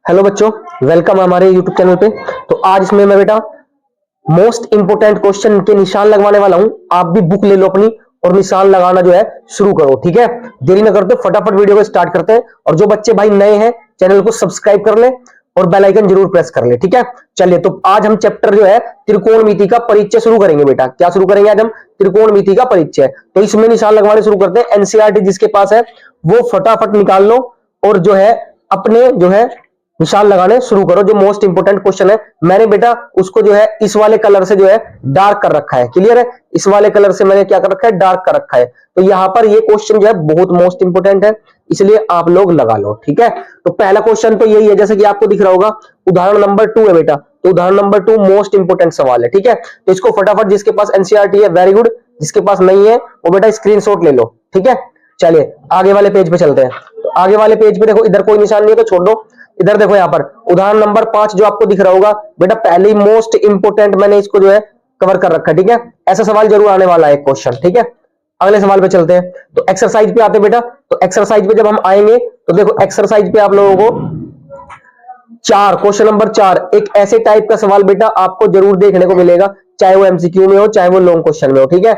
Hello बच्चों, welcome हमारे YouTube channel पे। तो आज इसमें मैं बेटा मोस्ट इंपोर्टेंट क्वेश्चन के निशान लगवाने वाला हूं। आप भी बुक ले लो अपनी और निशान लगाना जो है शुरू करो, ठीक है। देरी न करते फटाफट वीडियो को स्टार्ट करते हैं। और जो बच्चे भाई नए हैं चैनल को सब्सक्राइब कर ले और बेल आइकन जरूर प्रेस कर ले, ठीक है। चलिए, तो आज हम चैप्टर जो है त्रिकोणमिति का परिचय शुरू करेंगे बेटा। क्या शुरू करेंगे आज हम? त्रिकोणमिति का परिचय। तो इसमें निशान लगवाने शुरू करते हैं। एनसीईआरटी जिसके पास है वो फटाफट निकाल लो और जो है अपने जो है निशान लगाने शुरू करो। जो मोस्ट इंपोर्टेंट क्वेश्चन है मैंने बेटा उसको जो है इस वाले कलर से जो है डार्क कर रखा है। क्लियर है? इस वाले कलर से मैंने क्या कर रखा है? डार्क कर रखा है। तो यहां पर ये क्वेश्चन जो है बहुत मोस्ट इंपोर्टेंट है, इसलिए आप लोग लगा लो, ठीक है। तो पहला क्वेश्चन तो यही है, जैसे कि आपको दिख रहा होगा, उदाहरण नंबर 2 है बेटा। तो उदाहरण नंबर 2 मोस्ट इंपोर्टेंट सवाल है, ठीक है। तो इसको फटाफट, जिसके पास एनसीईआरटी है वेरी गुड, जिसके पास नहीं है वो बेटा स्क्रीनशॉट ले लो, ठीक है। चलिए आगे वाले पेज पे चलते हैं। तो आगे वाले पेज पे देखो, इधर कोई निशान नहीं है तो छोड़ दो। इधर देखो, यहां पर उदाहरण नंबर 5 जो आपको दिख रहा होगा बेटा, पहले ही मोस्ट इंपोर्टेंट मैंने इसको जो है कवर कर रखा है, ठीक है। ऐसा सवाल जरूर आने वाला है क्वेश्चन, ठीक है। अगले सवाल पे चलते हैं। तो एक्सरसाइज पे आते हैं बेटा। तो एक्सरसाइज पे जब हम आएंगे तो देखो, एक्सरसाइज पे आप लोगों को क्वेश्चन नंबर 4 एक ऐसे टाइप का सवाल बेटा आपको जरूर देखने को मिलेगा, चाहे वो एमसीक्यू में हो चाहे वो लॉन्ग क्वेश्चन में हो, ठीक है।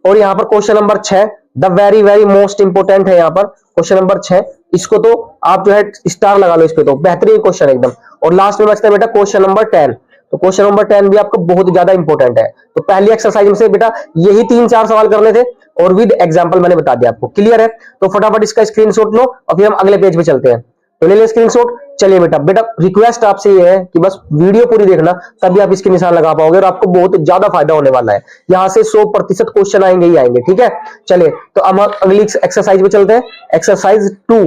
और यहाँ पर question number 6 the very very most important है। यहाँ पर क्वेश्चन नंबर 6, इसको तो आप जो है स्टार लगा लो इस पे, तो बेहतरीन क्वेश्चन एकदम। और लास्ट में बचता है बेटा क्वेश्चन नंबर 10। तो क्वेश्चन नंबर 10 भी आपको बहुत ज्यादा इंपॉर्टेंट है। तो पहली एक्सरसाइज में से बेटा यही 3-4 सवाल करने थे और विद एग्जांपल मैंने बता दिया आपको। क्लियर है? तो फटाफट इसका स्क्रीनशॉट लो और फिर हम अगले पेज पे चलते हैं। तो ले ले स्क्रीनशॉट। चलिए बेटा, रिक्वेस्ट आपसे ये है कि बस वीडियो पूरी देखना, तभी आप इसके निशान लगा पाओगे और आपको बहुत ज्यादा फायदा होने वाला है। यहां से 100% क्वेश्चन आएंगे ही आएंगे, ठीक है। चलिए, तो हम अगली एक्सरसाइज में चलते हैं, एक्सरसाइज 2।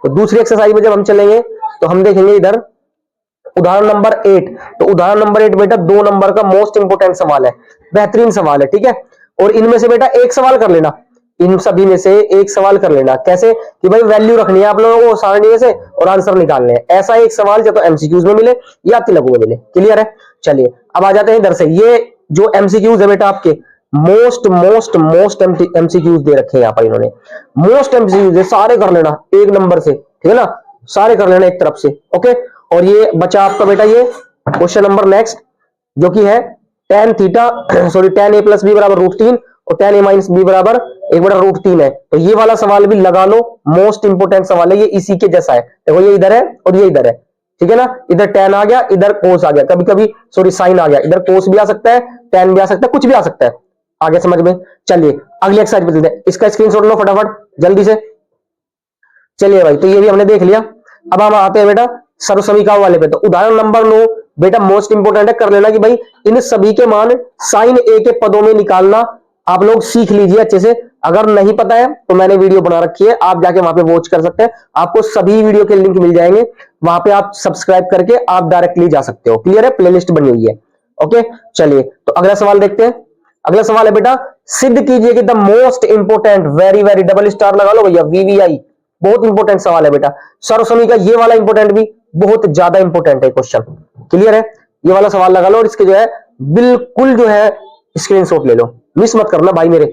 तो दूसरी एक्सरसाइज में जब हम चलेंगे तो हम देखेंगे इधर उदाहरण नंबर 8। तो उदाहरण नंबर 8 बेटा 2 नंबर का मोस्ट इंपोर्टेंट सवाल है, बेहतरीन सवाल है, ठीक है। और इनमें से बेटा एक सवाल कर लेना, इन सभी में से एक सवाल कर लेना। कैसे? कि भाई वैल्यू रखनी है आप लोगों को सारणी में से और आंसर निकालने हैं। ऐसा एक सवाल या तो एमसीक्यूज में मिले या तिलक में मिले। क्लियर है? चलिए अब आ जाते हैं इधर से। ये जो एमसीक्यूज है बेटा आपके मोस्ट मोस्ट मोस्ट एमसीक्यूज दे रखे हैं यहाँ पर इन्होंने। मोस्ट एमसीक्यूज है, सारे कर लेना एक नंबर से, ठीक है ना। सारे कर लेना एक तरफ से, ओके। और ये बचा आपका बेटा ये क्वेश्चन नंबर नेक्स्ट, जो कि है tan theta sorry tan a plus B बराबर √3 और tan a माइनस बी बराबर 1/√3 है। तो ये वाला सवाल भी लगा लो, मोस्ट इंपोर्टेंट सवाल है, ये इसी के जैसा है। देखो ये इधर है और ये इधर है, ठीक है ना। इधर tan आ गया, इधर cos आ गया, कभी कभी सॉरी साइन आ गया, इधर cos भी आ सकता है, tan भी आ सकता है, कुछ भी आ सकता है। आगे समझ में? चलिए अगली एक्सरसाइज पे चलते हैं। इसका स्क्रीनशॉट लो फटाफट जल्दी से। चलिए भाई, तो ये भी हमने देख लिया। अब हम आते हैं बेटा सर्वसमीकरण वाले पे। तो उदाहरण नंबर 9 बेटा मोस्ट इंपोर्टेंट है, कर लेना कि भाई इन सभी के मान साइन ए के पदों में निकालना आप लोग सीख लीजिए अच्छे से। अगर नहीं पता है तो मैंने वीडियो बना रखी है, आप जाके वहां पे वॉच कर सकते हैं। आपको सभी वीडियो के लिंक मिल जाएंगे, वहां पे आप सब्सक्राइब करके आप डायरेक्टली जा सकते हो। क्लियर है? प्लेलिस्ट बनी हुई है, ओके। चलिए तो अगला सवाल देखते हैं। अगला सवाल है बेटा, सिद्ध कीजिए कि the most important, very very double star लगा लो भैया, वीवीआई, बहुत इंपोर्टेंट सवाल है बेटा। सर्वसमीकरण ये वाला इंपोर्टेंट भी बहुत ज्यादा इंपोर्टेंट है क्वेश्चन। क्लियर है? ये वाला सवाल लगा लो और इसके जो है बिल्कुल जो है स्क्रीनशॉट ले लो, मिस मत करना भाई। मेरे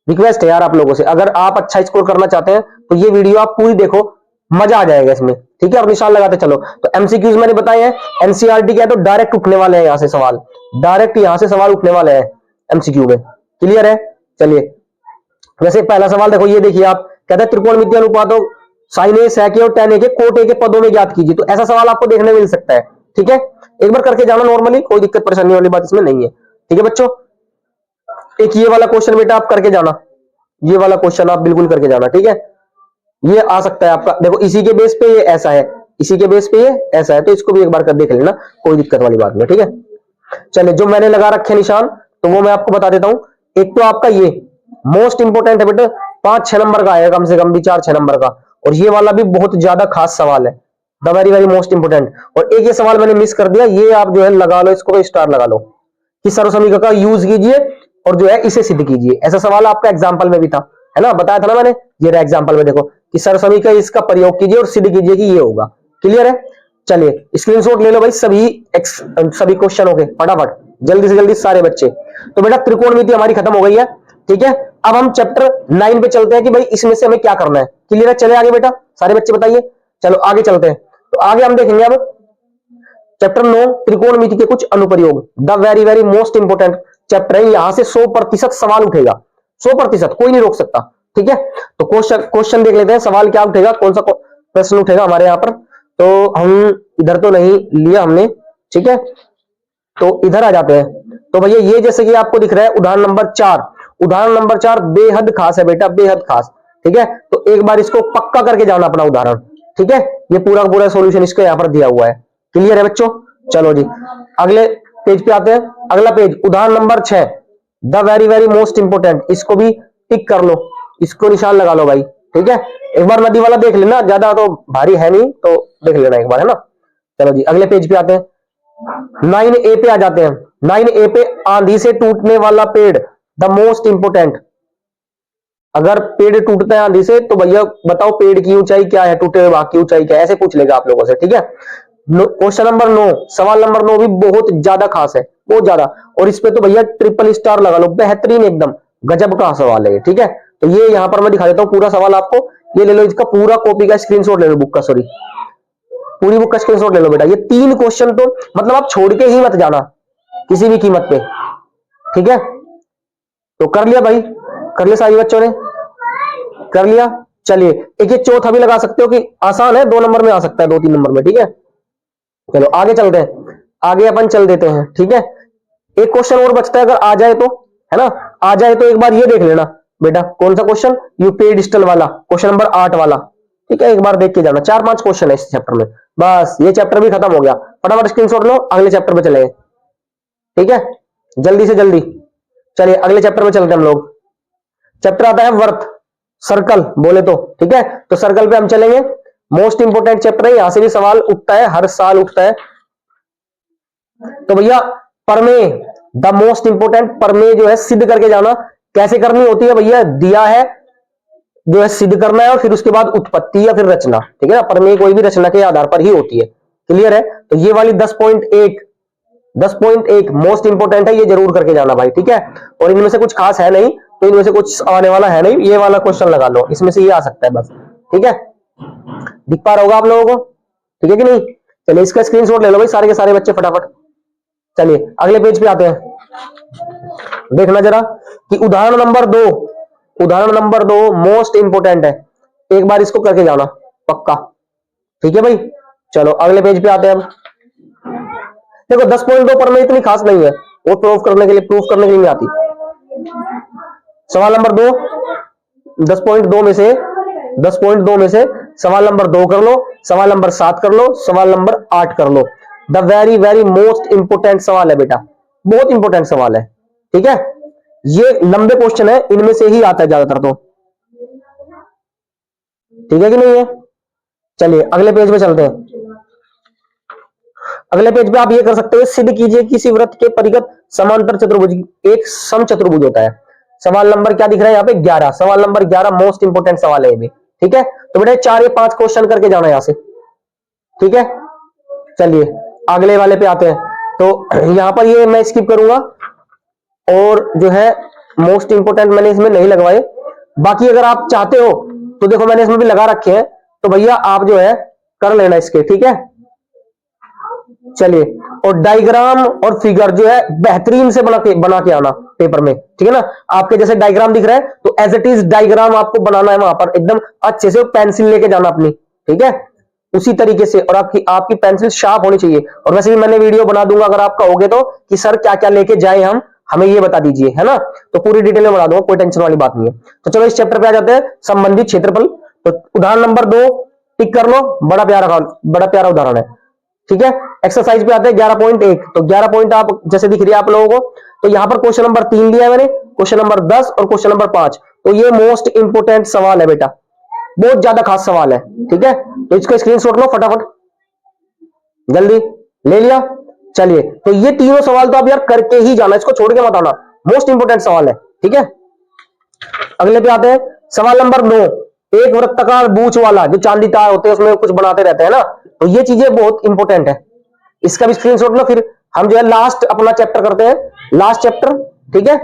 रिक्वेस्ट है यार आप लोगों से, अगर आप अच्छा स्कोर करना चाहते हैं तो ये वीडियो आप पूरी देखो, मजा आ जाएगा इसमें, ठीक है। और निशान लगाते चलो। तो एमसीक्यूज मैंने बताए हैं, एनसीईआरटी क्या है तो डायरेक्ट उठने वाले हैं यहां से सवाल, डायरेक्ट यहां से सवाल उठने वाले हैं एमसीक्यू में। क्लियर है? चलिए वैसे पहला सवाल देखो, ये देखिए आप, कहते हैं त्रिकोणमितीय अनुपातों साइन ए sec ए और tan ए के कोट ए के पदों में ज्ञात कीजिए। तो ऐसा सवाल आपको देखने मिल सकता है, ठीक है। एक बार करके जाना नॉर्मली, कोई दिक्कत परेशानी वाली बात इसमें नहीं है, ठीक है बच्चों। एक ये वाला क्वेश्चन बेटा आप करके जाना, ये वाला क्वेश्चन आप बिल्कुल करके जाना, ठीक है। ये आ सकता है आपका, देखो इसी के बेस पे ये ऐसा है, इसी के बेस पे ये ऐसा है, तो इसको भी एक बार कर देख लेना, कोई दिक्कत वाली बात नहीं, ठीक है। चलिए जो मैंने लगा रखे निशान तो वो मैं आपको बता देता हूं। एक तो आपका ये मोस्ट इंपोर्टेंट है बेटा, 5-6 नंबर का आएगा कम से कम भी, 4-6 नंबर का। और ये वाला भी बहुत ज्यादा खास सवाल है, the very very most important. और एक ये सवाल मैंने मिस कर दिया, ये आप जो है लगा लो, इसको स्टार लगा लो कि सर्वसमीकरण का यूज कीजिए और जो है इसे सिद्ध कीजिए। ऐसा सवाल आपका एग्जाम्पल में भी था, है ना, बताया था ना मैंने। ये रहा एग्जाम्पल में, देखो कि सर्वसमीकरण इसका प्रयोग कीजिए और सिद्ध कीजिए कि ये होगा। क्लियर है? चलिए स्क्रीनशॉट ले लो भाई सभी क्वेश्चनों के फटाफट, जल्दी से जल्दी सारे बच्चे। तो बेटा त्रिकोणमिति हमारी खत्म हो गई है, ठीक है। अब हम चैप्टर 9 पे चलते हैं कि भाई इसमें से हमें क्या करना है। क्लियर है? चले आगे बेटा, सारे बच्चे बताइए। चलो आगे चलते हैं। तो आगे हम देखेंगे अब चैप्टर 9 त्रिकोणमिति के कुछ अनुप्रयोग, the very very most important chapter है। यहां से 100% सवाल उठेगा, 100%, कोई नहीं रोक सकता। ठीक है, तो क्वेश्चन देख लेते हैं, सवाल क्या उठेगा, कौन सा प्रश्न उठेगा हमारे यहां पर। तो हम इधर तो नहीं लिया हमने, ठीक है, तो इधर आ जाते हैं। तो भैया ये जैसे कि आपको दिख रहा है उदाहरण नंबर 4, उदाहरण नंबर 4 बेहद खास है बेटा, बेहद खास। ठीक है, तो एक बार इसको पक्का करके जाना अपना उदाहरण। ठीक है, ये पूरा पूरा सॉल्यूशन इसका यहां पर दिया हुआ है। क्लियर है बच्चों? चलो जी अगले पेज पे आते हैं। अगला पेज उदाहरण number 6, the very very most important, इसको भी टिक कर लो, इसको निशान लगा लो भाई। ठीक है, एक बार नदी वाला देख लेना, ज्यादा तो भारी है नहीं, तो देख लेना एक बार, है ना। चलो जी अगले पेज पे आते हैं, 9A पे आ जाते हैं। 9A पे आंधी से टूटने वाला पेड़, द मोस्ट इंपोर्टेंट। अगर पेड़ टूटता है आंधी से तो भैया बताओ पेड़ की ऊंचाई क्या है, टूटे हुए भाग की ऊंचाई क्या है, ऐसे पूछ लेगा आप लोगों से। ठीक है, क्वेश्चन नंबर 9, सवाल नंबर 9 भी बहुत ज्यादा खास है, बहुत ज्यादा, और इस पे तो भैया ट्रिपल स्टार लगा लो, बेहतरीन एकदम गजब का सवाल है। ठीक है, तो ये यहां पर मैं दिखा देता हूं पूरा सवाल आपको, ये ले लो, इसका पूरा कॉपी का स्क्रीनशॉट ले लो, बुक का, सॉरी पूरी बुक का स्क्रीनशॉट ले लो बेटा। ये 3 क्वेश्चन तो मतलब आप छोड़ के ही मत जाना किसी भी कीमत पे। ठीक है, तो कर लिया भाई, कर लिया सारी बच्चों ने, कर लिया। चलिए एक ये चौथा भी लगा सकते हो कि आसान है, 2 नंबर में आ सकता है, 2-3 नंबर में। ठीक है, चलो आगे चलते हैं, आगे अपन चल देते हैं। ठीक है, एक क्वेश्चन और बचता है, अगर आ जाए तो, है ना, आ जाए तो एक बार ये देख लेना बेटा, कौन सा क्वेश्चन, यूपीए डिजिटल वाला, क्वेश्चन नंबर 8 वाला। ठीक है, एक बार देख के जाना, 4-5 क्वेश्चन है इस चैप्टर में, बस ये चैप्टर भी खत्म हो गया। फटाफट स्क्रीनशॉट लो, अगले चैप्टर पे चले। ठीक है, जल्दी से जल्दी चलिए अगले चैप्टर में चलते हैं हम लोग। चैप्टर आता है वर्थ, सर्कल बोले तो। ठीक है, तो सर्कल पे हम चलेंगे, मोस्ट इंपोर्टेंट चैप्टर है, यहां से भी सवाल उठता है, हर साल उठता है। तो भैया प्रमेय, द मोस्ट इंपोर्टेंट प्रमेय जो है सिद्ध करके जाना, कैसे करनी होती है भैया, दिया है जो है सिद्ध करना है, और फिर उसके बाद उत्पत्ति या फिर रचना। ठीक है ना, प्रमेय कोई भी रचना के आधार पर ही होती है। क्लियर है, तो ये वाली 10.1 मोस्ट इंपोर्टेंट है, ये जरूर करके जाना भाई। ठीक है, और इनमें से कुछ खास है नहीं, तो इनमें से कुछ आने वाला है नहीं, ये वाला क्वेश्चन लगा लो, इसमें से ये आ सकता है बस। ठीक है, दिख पा रहा होगा आप लोगों को, ठीक है कि नहीं। चलिए इसका स्क्रीनशॉट ले लो भाई सारे के सारे बच्चे फटाफट। चलिए अगले पेज पे आते हैं, देखना जरा कि उदाहरण नंबर 2, उदाहरण नंबर 2 मोस्ट इंपोर्टेंट है, एक बार इसको करके जाना पक्का। ठीक है भाई, चलो अगले पेज पे आते हैं। अब देखो 10.2 पर में इतनी खास नहीं है, वो प्रूफ करने के लिए नहीं आती। सवाल नंबर 2, 10.2 में से सवाल नंबर 2 कर लो, सवाल नंबर 7 कर लो, सवाल नंबर 8 कर लो। The very very most important सवाल है बेटा, बहुत इंपोर्टेंट सवाल है। ठीक है, ये लंबे क्वेश्चन है, इनमें से ही आता है ज्यादातर तो। ठीक है कि नहीं है। चलिए अगले पेज पे चलते हैं। अगले पेज पे आप ये कर सकते हैं, सिद्ध कीजिए किसी वृत्त के परिगत समांतर चतुर्भुज एक समचतुर्भुज होता है। सवाल नंबर क्या दिख रहा है यहाँ पे, 11, सवाल नंबर 11 मोस्ट इंपोर्टेंट सवाल है ये भी। ठीक है, तो बेटा 4 या 5 क्वेश्चन करके जाना यहां से। ठीक है, चलिए अगले वाले पे आते हैं। तो यहां पर ये मैं स्किप करूंगा, और जो है मोस्ट इंपोर्टेंट मैंने इसमें नहीं लगवाए, बाकी अगर आप चाहते हो तो देखो मैंने इसमें भी लगा रखे हैं, तो भैया आप जो है कर लेना इसके। ठीक है, चलिए, और डायग्राम और फिगर जो है बेहतरीन से बना के आना पेपर में। ठीक है ना, आपके जैसे डायग्राम दिख रहा है तो एज इट इज डायग्राम आपको बनाना है वहां पर, एकदम अच्छे से पेंसिल लेके जाना अपनी। ठीक है, उसी तरीके से, और आपकी पेंसिल शार्प होनी चाहिए। और वैसे भी मैंने वीडियो बना दूंगा अगर आप कहोगे तो, कि सर क्या क्या लेके जाए हम, हमें ये बता दीजिए, है ना, तो पूरी डिटेल में बना दूंगा, कोई टेंशन वाली बात नहीं है। तो चलो इस चैप्टर पे आ जाते हैं, संबंधित क्षेत्रफल। तो उदाहरण नंबर 2 टिक कर लो, बड़ा प्यारा उदाहरण है। ठीक है, एक्सरसाइज पे आते हैं 11.1। तो 11 पॉइंट आप जैसे दिख रही है आप लोगों को, तो यहां पर क्वेश्चन नंबर 3 दिया है मैंने, क्वेश्चन नंबर 10 और क्वेश्चन नंबर 5। तो ये मोस्ट इंपोर्टेंट सवाल है बेटा, बहुत ज्यादा खास सवाल है। ठीक है, तो इसको स्क्रीनशॉट लो फटाफट, जल्दी ले लिया। चलिए, तो ये तीनों सवाल तो आप यार करके ही जाना, इसको छोड़ के मत आना, मोस्ट इंपोर्टेंट सवाल है। ठीक है, अगले पे आते हैं, सवाल नंबर 9, एक वृत्ताकार बूच वाला, जो चांदी तार होते हैं उसमें कुछ बनाते रहते हैं ना, तो ये चीजें बहुत इंपोर्टेंट है, इसका भी स्क्रीनशॉट लो। फिर हम जो है लास्ट अपना चैप्टर करते हैं, लास्ट चैप्टर। ठीक है,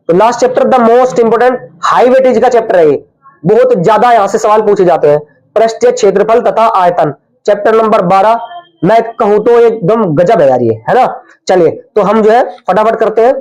तो last chapter the most important high weightage का चैप्टर है ये, बहुत ज्यादा यहां से सवाल पूछे जाते हैं। पृष्ठीय क्षेत्रफल तथा आयतन, चैप्टर नंबर 12 मैं कहूं तो एकदम गजब है यार ये, है ना। चलिए तो हम जो है फटाफट करते हैं।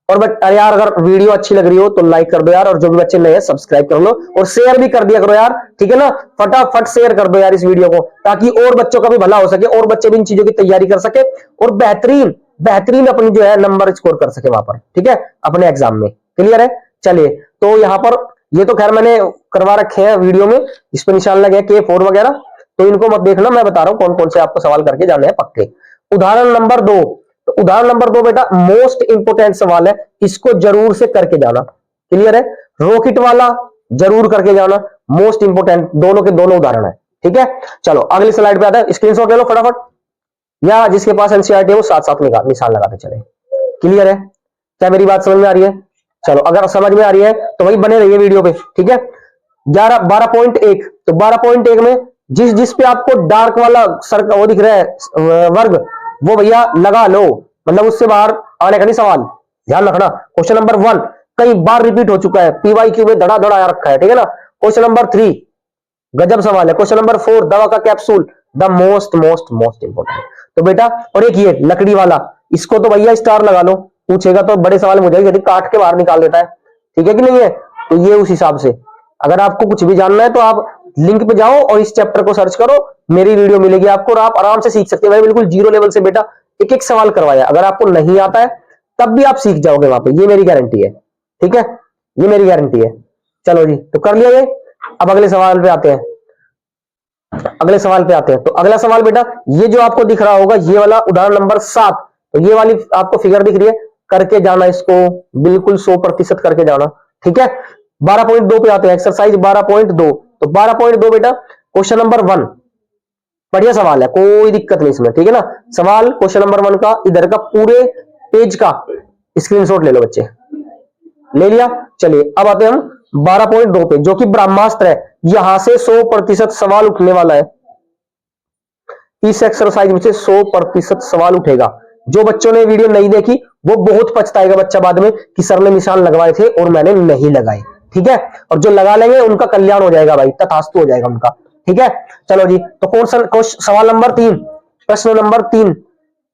और बट अरे यार अगर वीडियो अच्छी लग रही हो तो लाइक कर दो यार, और जो भी बच्चे नए हैं सब्सक्राइब कर लो और शेयर भी कर दिया करो यार, ठीक है ना। फटाफट शेयर कर दो यार इस वीडियो को, ताकि और बच्चों का भी भला हो सके और बच्चे भी इन चीजों की तैयारी कर सके और बेहतरीन बेहतरीन अपनी जो है नंबर स्कोर कर सके वहां पर, ठीक है, अपने एग्जाम में। क्लियर है। चलिए तो यहां पर ये तो खैर मैंने करवा रखे हैं वीडियो में, इस पर निशान लगे K4 वगैरह, तो इनको मत देखना, मैं बता रहा हूं कौन कौन से आपको सवाल करके जाने हैं पक्के। उदाहरण नंबर 2, तो उदाहरण नंबर 2 बेटा मोस्ट इंपोर्टेंट सवाल है, इसको जरूर से करके जाना। क्लियर है। रॉकेट वाला जरूर करके जाना, मोस्ट इंपोर्टेंट दोनों के दोनों उदाहरण है, ठीक है। चलो अगली स्लाइड पे आता है, स्क्रीनशॉट ले लो फटाफट, या जिसके पास एनसीईआरटी है वो साथ साथ निशान लगाते चले। क्लियर है। क्या मेरी बात समझ में आ रही है? चलो अगर समझ में आ रही है तो वही बने रहिए वीडियो पे, ठीक है। 12.1, तो 12.1 में जिस जिस पे आपको डार्क वाला सर्कल वो दिख रहा है वर्ग, वो भैया लगा लो, मतलब उससे बाहर आने का नहीं सवाल, ध्यान रखना। क्वेश्चन नंबर 1 कई बार रिपीट हो चुका है, पीवाईक्यू में धड़ा धड़ा रखा है, ठीक है ना। क्वेश्चन नंबर 3 गजब सवाल है। क्वेश्चन नंबर 4 दवा का capsule, the most most most important. तो बेटा और एक ये लकड़ी वाला, इसको तो भैया स्टार लगा लो, पूछेगा तो बड़े सवाल में हो जाएगी, यदि काट के बाहर निकाल देता है, ठीक है कि नहीं है। तो ये उस हिसाब से अगर आपको कुछ भी जानना है तो आप लिंक पे जाओ और इस चैप्टर को सर्च करो, मेरी वीडियो मिलेगी आपको और आप आराम से सीख सकते हैं। मैंने बिल्कुल जीरो लेवल से बेटा एक एक सवाल करवाया, अगर आपको नहीं आता है तब भी आप सीख जाओगे वहां पे, ये मेरी गारंटी है, ठीक है, ये मेरी गारंटी है। चलो जी तो कर लिया ये। अब अगले सवाल पे आते हैं, अगले सवाल पे आते हैं। तो अगला सवाल बेटा ये जो आपको दिख रहा होगा ये वाला उदाहरण नंबर 7, तो ये वाली आपको फिगर दिख रही है, करके जाना इसको बिल्कुल 100% करके जाना, ठीक है। 12.2 पे आते हैं, एक्सरसाइज 12.2। तो 12.2 बेटा क्वेश्चन नंबर 1 बढ़िया सवाल है, कोई दिक्कत नहीं इसमें, ठीक है ना। सवाल क्वेश्चन नंबर 1 का इधर का पूरे पेज का स्क्रीनशॉट ले लो बच्चे, ले लिया। चलिए अब आते हैं हम 12.2 पे, जो कि ब्रह्मास्त्र है, यहां से 100% सवाल उठने वाला है। इस एक्सरसाइज में से 100% सवाल उठेगा। जो बच्चों ने वीडियो नहीं देखी वो बहुत पछताएगा बच्चा बाद में कि सर ने निशान लगवाए थे और मैंने नहीं लगाए, ठीक है। और जो लगा लेंगे उनका कल्याण हो जाएगा भाई, तथास्तु हो जाएगा उनका, ठीक है। चलो जी तो कौन सवाल नंबर 3, प्रश्न नंबर 3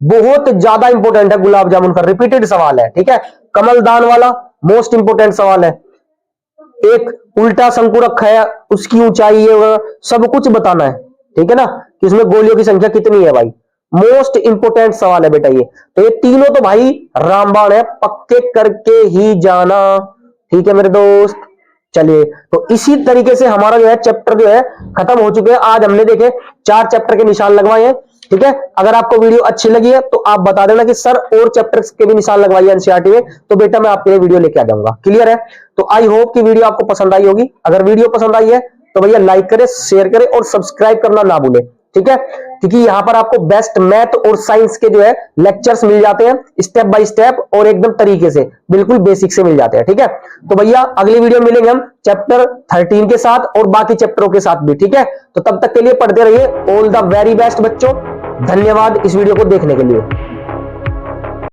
बहुत ज्यादा इंपॉर्टेंट है, गुलाब जामुन का रिपीटेड सवाल है, ठीक है। कमलदान वाला मोस्ट इंपोर्टेंट सवाल है। एक उल्टा शंकु रखा है, उसकी ऊंचाई है, सब कुछ बताना है, ठीक है ना, कि इसमें गोलियों की संख्या कितनी है भाई, मोस्ट इंपोर्टेंट सवाल है बेटा ये। तो ये तीनों तो भाई रामबाण है, पक्के करके ही जाना, ठीक है मेरे दोस्त। चलिए तो इसी तरीके से हमारा जो है चैप्टर जो है खत्म हो चुके हैं। आज हमने देखे 4 चैप्टर के निशान लगवाए हैं, ठीक है। अगर आपको वीडियो अच्छी लगी है तो आप बता देना कि सर और चैप्टर्स के भी निशान लगवाइए एनसीईआरटी में, तो बेटा मैं आपके लिए वीडियो लेके आ जाऊंगा। क्लियर है। तो आई होप कि वीडियो आपको पसंद आई होगी। अगर वीडियो पसंद आई है तो भैया लाइक करें, शेयर करें और सब्सक्राइब करना ना भूलें, ठीक है। क्योंकि यहां पर आपको बेस्ट मैथ और साइंस के जो है लेक्चर्स मिल जाते हैं स्टेप बाय स्टेप और एकदम तरीके से, बिल्कुल बेसिक से मिल जाते हैं, ठीक है। तो भैया अगली वीडियो मिलेंगे हम चैप्टर 13 के साथ और बाकी चैप्टरों के साथ भी, ठीक है। तो तब तक के लिए पढ़ते रहिए। ऑल द वेरी बेस्ट बच्चों, धन्यवाद इस वीडियो को देखने के लिए।